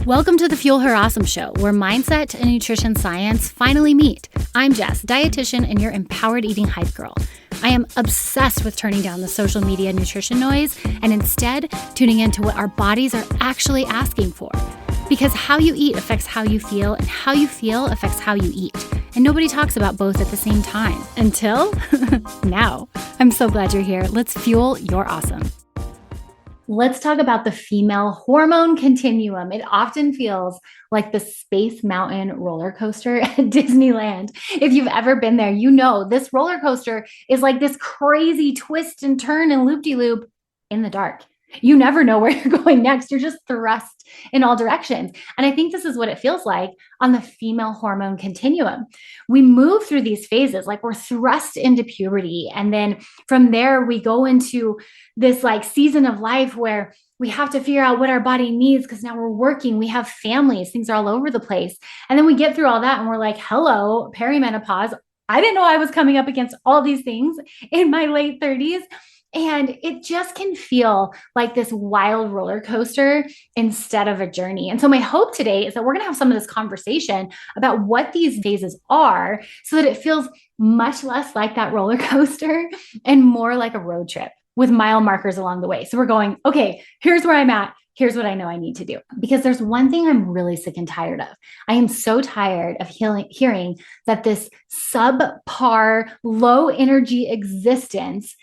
Welcome to the Fuel Her Awesome Show, where mindset and nutrition science finally meet. I'm Jess, dietitian and your empowered eating hype girl. I am obsessed with turning down the social media nutrition noise and instead tuning into what our bodies are actually asking for. Because how you eat affects how you feel, and how you feel affects how you eat. And nobody talks about both at the same time. Until now. I'm so glad you're here. Let's fuel your awesome. Let's talk about the female hormone continuum. It often feels like the Space Mountain roller coaster at Disneyland. If you've ever been there, you know this roller coaster is like this crazy twist and turn and loop-de-loop in the dark. You never know where you're going next. You're just thrust in all directions. And I think this is what it feels like on the female hormone continuum. We move through these phases, like we're thrust into puberty. And then from there, we go into this like season of life where we have to figure out what our body needs because now we're working, we have families, things are all over the place. And then we get through all that and we're like, hello, perimenopause. I didn't know I was coming up against all these things in my late 30s. And it just can feel like this wild roller coaster instead of a journey. And so my hope today is that we're going to have some of this conversation about what these phases are so that it feels much less like that roller coaster and more like a road trip with mile markers along the way. So we're going, okay, here's where I'm at. Here's what I know I need to do. Because there's one thing I'm really sick and tired of. I am so tired of hearing that this subpar, low energy existence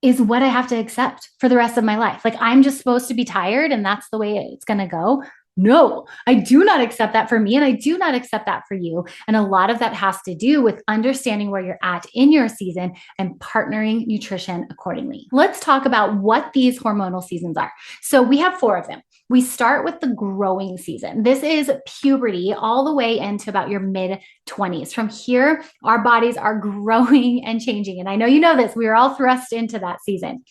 is what I have to accept for the rest of my life. Like I'm just supposed to be tired and that's the way it's going to go. No, I do not accept that for me and I do not accept that for you. And a lot of that has to do with understanding where you're at in your season and partnering nutrition accordingly. Let's talk about what these hormonal seasons are. So we have 4 of them. We start with the growing season. This is puberty all the way into about your mid-20s. From here, our bodies are growing and changing. And I know you know this, we are all thrust into that season.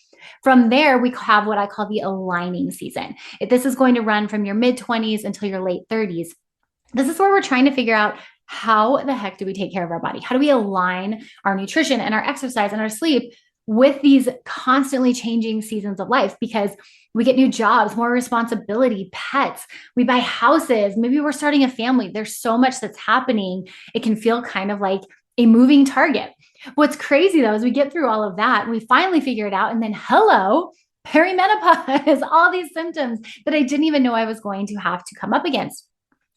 From there, we have what I call the aligning season. This is going to run from your mid-20s until your late 30s. This is where we're trying to figure out how the heck do we take care of our body? How do we align our nutrition and our exercise and our sleep with these constantly changing seasons of life? Because we get new jobs, more responsibility, pets, we buy houses, maybe we're starting a family. There's so much that's happening. It can feel kind of like a moving target. What's crazy though, is we get through all of that and we finally figure it out. And then hello, perimenopause, all these symptoms that I didn't even know I was going to have to come up against.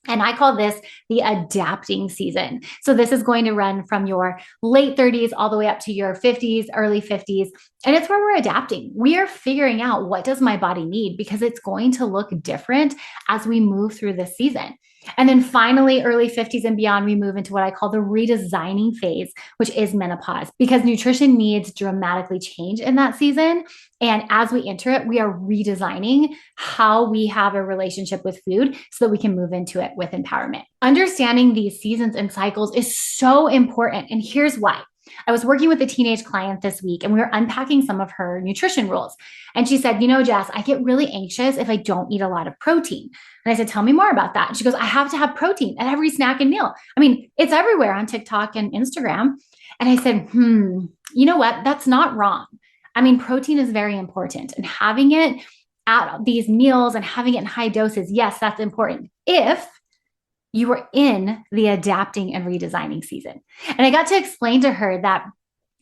And I call this the adapting season. So this is going to run from your late 30s all the way up to your 50s, early 50s. And it's where we're adapting. We are figuring out what does my body need because it's going to look different as we move through this season. And then finally, early 50s and beyond, we move into what I call the redesigning phase, which is menopause, because nutrition needs dramatically change in that season. And as we enter it, we are redesigning how we have a relationship with food so that we can move into it with empowerment. Understanding these seasons and cycles is so important. And here's why. I was working with a teenage client this week and we were unpacking some of her nutrition rules. And she said, you know, Jess, I get really anxious if I don't eat a lot of protein. And I said, tell me more about that. And she goes, I have to have protein at every snack and meal. I mean, it's everywhere on TikTok and Instagram. And I said, you know what? That's not wrong. I mean, protein is very important and having it at these meals and having it in high doses. Yes, that's important. If you were in the adapting and redesigning season. And I got to explain to her that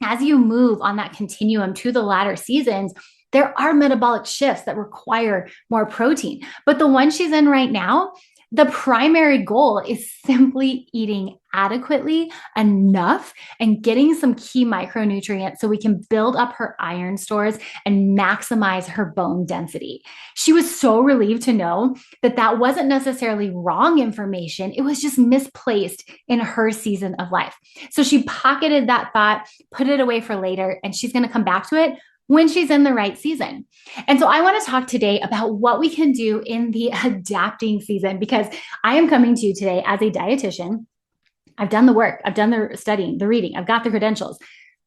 as you move on that continuum to the latter seasons, there are metabolic shifts that require more protein. But the one she's in right now, the primary goal is simply eating adequately enough and getting some key micronutrients so we can build up her iron stores and maximize her bone density. She was so relieved to know that that wasn't necessarily wrong information. It was just misplaced in her season of life. So she pocketed that thought, put it away for later, and she's going to come back to it when she's in the right season. And so I want to talk today about what we can do in the adapting season, because I am coming to you today as a dietitian. I've done the work, I've done the studying, the reading, I've got the credentials,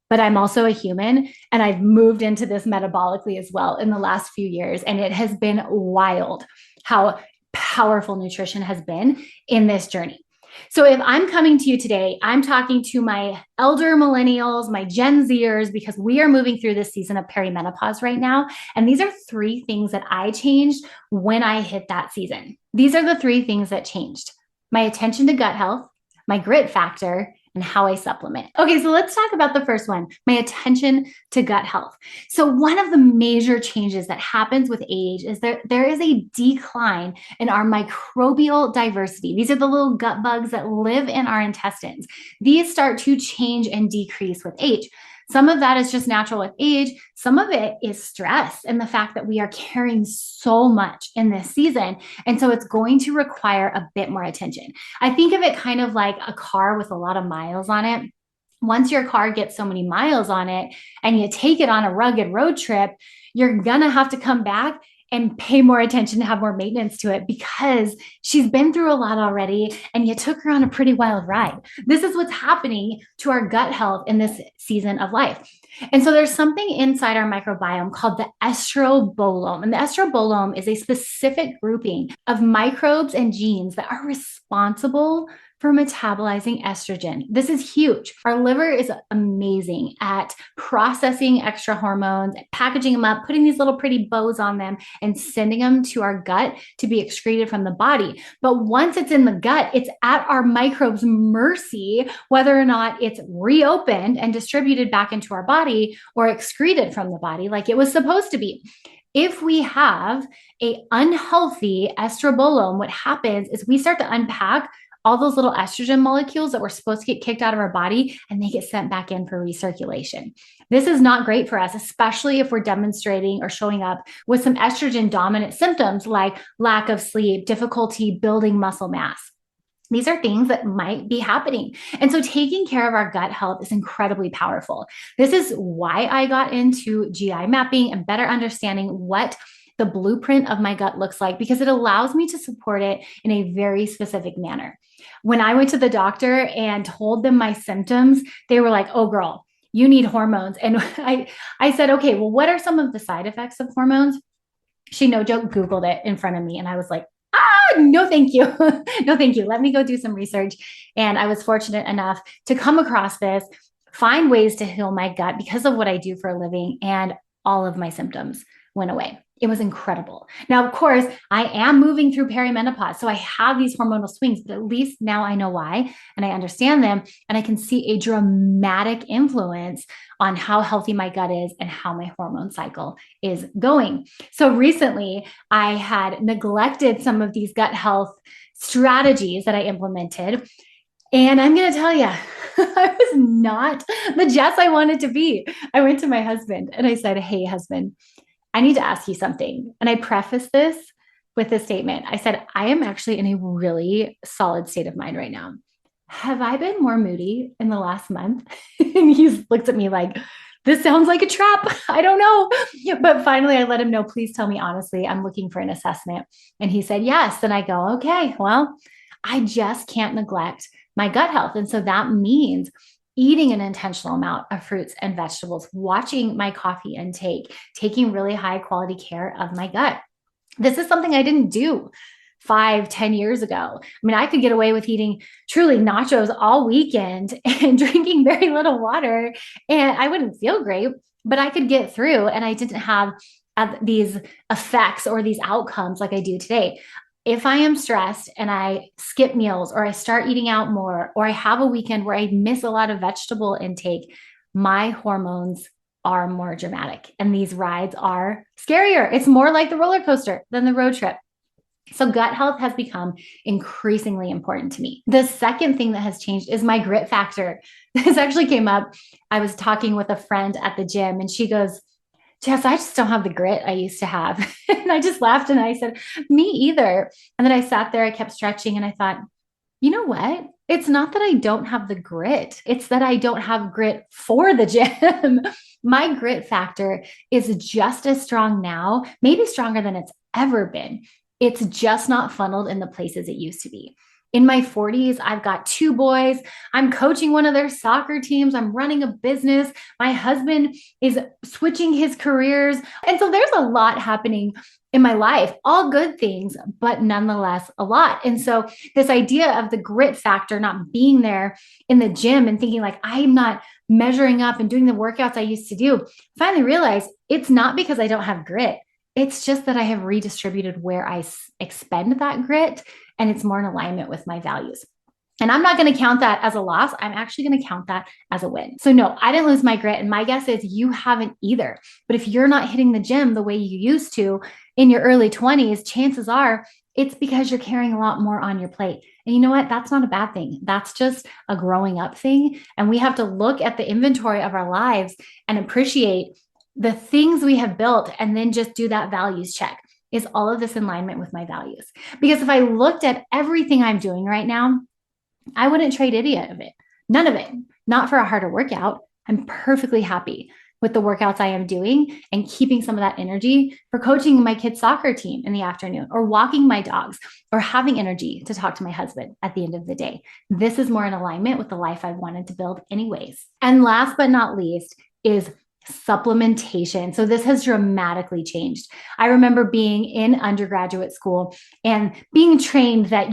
but I'm also a human and I've moved into this metabolically as well in the last few years. And it has been wild how powerful nutrition has been in this journey. So if I'm coming to you today, I'm talking to my elder millennials, my Gen Zers, because we are moving through this season of perimenopause right now. And these are three things that I changed when I hit that season. These are the three things that changed: my attention to gut health, my grit factor, and how I supplement. Okay, so let's talk about the first one, my attention to gut health. So one of the major changes that happens with age is there is a decline in our microbial diversity. These are the little gut bugs that live in our intestines. These start to change and decrease with age. Some of that is just natural with age. Some of it is stress and the fact that we are carrying so much in this season. And so it's going to require a bit more attention. I think of it kind of like a car with a lot of miles on it. Once your car gets so many miles on it and you take it on a rugged road trip, you're going to have to come back and pay more attention to have more maintenance to it because she's been through a lot already and you took her on a pretty wild ride. This is what's happening to our gut health in this season of life. And so there's something inside our microbiome called the estrobolome. And the estrobolome is a specific grouping of microbes and genes that are responsible for metabolizing estrogen. This is huge. Our liver is amazing at processing extra hormones, packaging them up, putting these little pretty bows on them, and sending them to our gut to be excreted from the body. But once it's in the gut, it's at our microbes' mercy whether or not it's reopened and distributed back into our body or excreted from the body like it was supposed to be. If we have an unhealthy estrobolome, what happens is we start to unpack all those little estrogen molecules that were supposed to get kicked out of our body and they get sent back in for recirculation. This is not great for us, especially if we're demonstrating or showing up with some estrogen dominant symptoms like lack of sleep, difficulty building muscle mass. These are things that might be happening. And so taking care of our gut health is incredibly powerful. This is why I got into GI mapping and better understanding what the blueprint of my gut looks like, because it allows me to support it in a very specific manner. When I went to the doctor and told them my symptoms, they were like, "Oh girl, you need hormones." And I said, "Okay, well, what are some of the side effects of hormones?" She, no joke, Googled it in front of me. And I was like, no, thank you. No, thank you. Let me go do some research. And I was fortunate enough to come across this, find ways to heal my gut because of what I do for a living. And all of my symptoms went away. It was incredible. Now, of course, I am moving through perimenopause. So I have these hormonal swings, but at least now I know why and I understand them. And I can see a dramatic influence on how healthy my gut is and how my hormone cycle is going. So recently, I had neglected some of these gut health strategies that I implemented. And I'm going to tell you, I was not the Jess I wanted to be. I went to my husband and I said, "Hey, husband, I need to ask you something." And I prefaced this with this statement. I said, "I am actually in a really solid state of mind right now. Have I been more moody in the last month?" And he looks at me like, "This sounds like a trap. I don't know." But finally, I let him know, "Please tell me honestly, I'm looking for an assessment." And he said, "Yes." And I go, "Okay, well, I just can't neglect my gut health." And so that means eating an intentional amount of fruits and vegetables, watching my coffee intake, taking really high quality care of my gut. This is something I didn't do 5-10 years ago. I mean, I could get away with eating truly nachos all weekend and drinking very little water, and I wouldn't feel great, but I could get through and I didn't have these effects or these outcomes like I do today. If I am stressed and I skip meals or I start eating out more, or I have a weekend where I miss a lot of vegetable intake, my hormones are more dramatic and these rides are scarier. It's more like the roller coaster than the road trip. So gut health has become increasingly important to me. The second thing that has changed is my grit factor. This actually came up. I was talking with a friend at the gym and she goes, "Jess, I just don't have the grit I used to have." And I just laughed and I said, "Me either." And then I sat there, I kept stretching and I thought, you know what? It's not that I don't have the grit. It's that I don't have grit for the gym. My grit factor is just as strong now, maybe stronger than it's ever been. It's just not funneled in the places it used to be. In my 40s, I've got 2 boys. I'm coaching one of their soccer teams. I'm running a business. My husband is switching his careers. And so there's a lot happening in my life, all good things, but nonetheless a lot. And so this idea of the grit factor not being there in the gym and thinking like, I'm not measuring up and doing the workouts I used to do, finally realized it's not because I don't have grit. It's just that I have redistributed where I expend that grit, and it's more in alignment with my values. And I'm not going to count that as a loss. I'm actually going to count that as a win. So no, I didn't lose my grit. And my guess is you haven't either. But if you're not hitting the gym the way you used to in your early 20s, chances are it's because you're carrying a lot more on your plate. And you know what? That's not a bad thing. That's just a growing up thing. And we have to look at the inventory of our lives and appreciate the things we have built and then just do that values check. Is all of this in alignment with my values? Because if I looked at everything I'm doing right now, I wouldn't trade any of it. None of it. Not for a harder workout. I'm perfectly happy with the workouts I am doing and keeping some of that energy for coaching my kids' soccer team in the afternoon, or walking my dogs, or having energy to talk to my husband at the end of the day. This is more in alignment with the life I wanted to build anyways. And last but not least is supplementation. So this has dramatically changed. I remember being in undergraduate school and being trained that,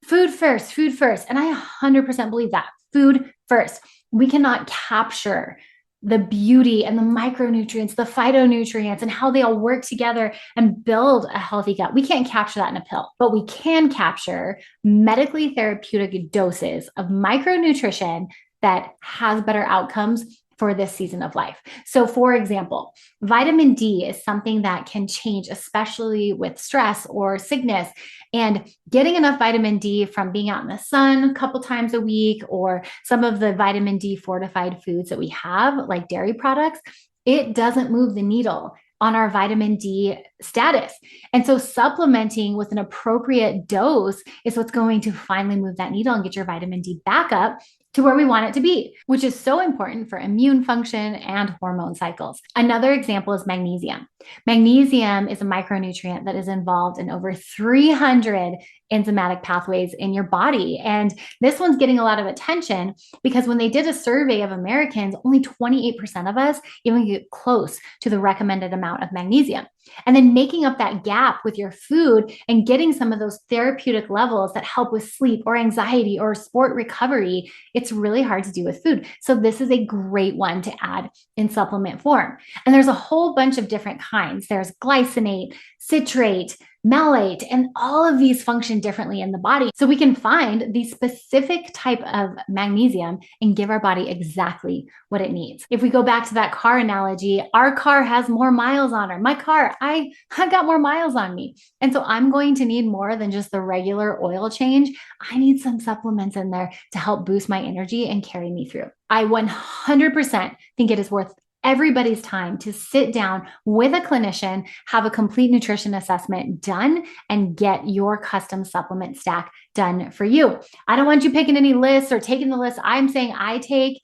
food first, food first. And I 100% believe that. Food first. We cannot capture the beauty and the micronutrients, the phytonutrients, and how they all work together and build a healthy gut. We can't capture that in a pill, but we can capture medically therapeutic doses of micronutrition that has better outcomes for this season of life. So for example, vitamin D is something that can change, especially with stress or sickness. And getting enough vitamin D from being out in the sun a couple times a week, or some of the vitamin D fortified foods that we have, like dairy products, it doesn't move the needle on our vitamin D status. And so supplementing with an appropriate dose is what's going to finally move that needle and get your vitamin D back up to where we want it to be, which is so important for immune function and hormone cycles. Another example is magnesium. Magnesium is a micronutrient that is involved in over 300 enzymatic pathways in your body. And this one's getting a lot of attention because when they did a survey of Americans, only 28% of us even get close to the recommended amount of magnesium. And then making up that gap with your food and getting some of those therapeutic levels that help with sleep or anxiety or sport recovery, it's really hard to do with food. So this is a great one to add in supplement form. And there's a whole bunch of different kinds. There's glycinate, citrate, malate, and all of these function differently in the body. So we can find the specific type of magnesium and give our body exactly what it needs. If we go back to that car analogy, our car has more miles on her. My car, I got more miles on me. And so I'm going to need more than just the regular oil change. I need some supplements in there to help boost my energy and carry me through. I 100% think it is worth everybody's time to sit down with a clinician, have a complete nutrition assessment done, and get your custom supplement stack done for you. I don't want you picking any lists or taking the list I'm saying I take.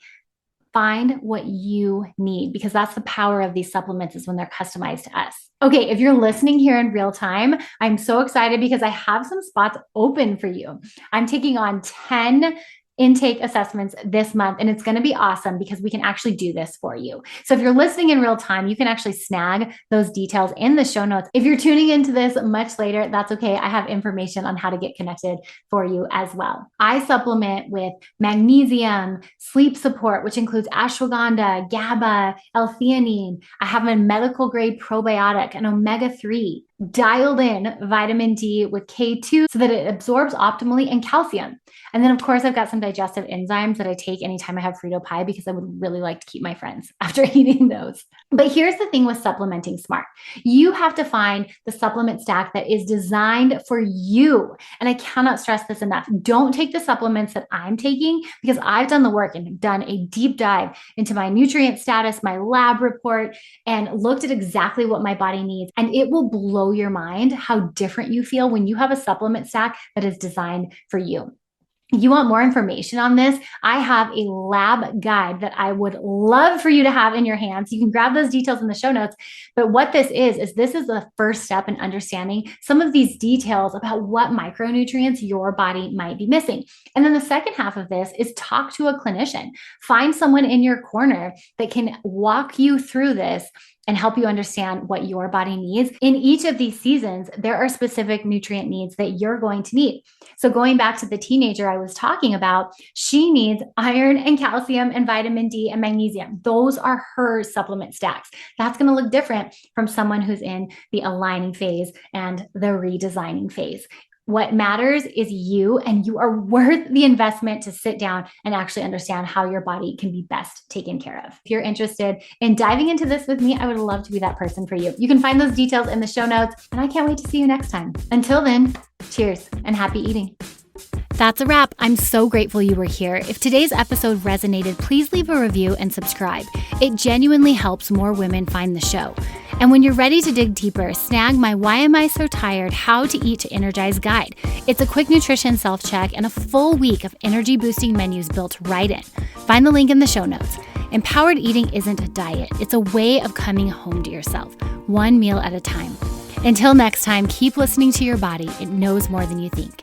Find what you need, because that's the power of these supplements, is when they're customized to us. Okay, if you're listening here in real time, I'm so excited because I have some spots open for you. I'm taking on 10 intake assessments this month, and it's going to be awesome because we can actually do this for you. So if you're listening in real time, you can actually snag those details in the show notes. If you're tuning into this much later, that's okay. I have information on how to get connected for you as well. I supplement with magnesium, sleep support, which includes ashwagandha, GABA, L-theanine. I have a medical grade probiotic, an omega-3, dialed in vitamin D with K2 so that it absorbs optimally, and calcium. And then of course, I've got some digestive enzymes that I take anytime I have Frito pie, because I would really like to keep my friends after eating those. But here's the thing with supplementing smart. You have to find the supplement stack that is designed for you. And I cannot stress this enough. Don't take the supplements that I'm taking, because I've done the work and done a deep dive into my nutrient status, my lab report, and looked at exactly what my body needs. And it will blow your mind how different you feel when you have a supplement stack that is designed for you. You want more information on this? I have a lab guide that I would love for you to have in your hands. You can grab those details in the show notes. But what this is this is the first step in understanding some of these details about what micronutrients your body might be missing. And then the second half of this is talk to a clinician. Find someone in your corner that can walk you through this and help you understand what your body needs. In each of these seasons, there are specific nutrient needs that you're going to need. So going back to the teenager I was talking about, she needs iron and calcium and vitamin D and magnesium. Those are her supplement stacks. That's going to look different from someone who's in the aligning phase and the redesigning phase. What matters is you, and you are worth the investment to sit down and actually understand how your body can be best taken care of. If you're interested in diving into this with me, I would love to be that person for you. You can find those details in the show notes, and I can't wait to see you next time. Until then, cheers and happy eating. That's a wrap. I'm so grateful you were here. If today's episode resonated, please leave a review and subscribe. It genuinely helps more women find the show. And when you're ready to dig deeper, snag my Why Am I So Tired? How to Eat to Energize guide. It's a quick nutrition self-check and a full week of energy-boosting menus built right in. Find the link in the show notes. Empowered eating isn't a diet. It's a way of coming home to yourself, one meal at a time. Until next time, keep listening to your body. It knows more than you think.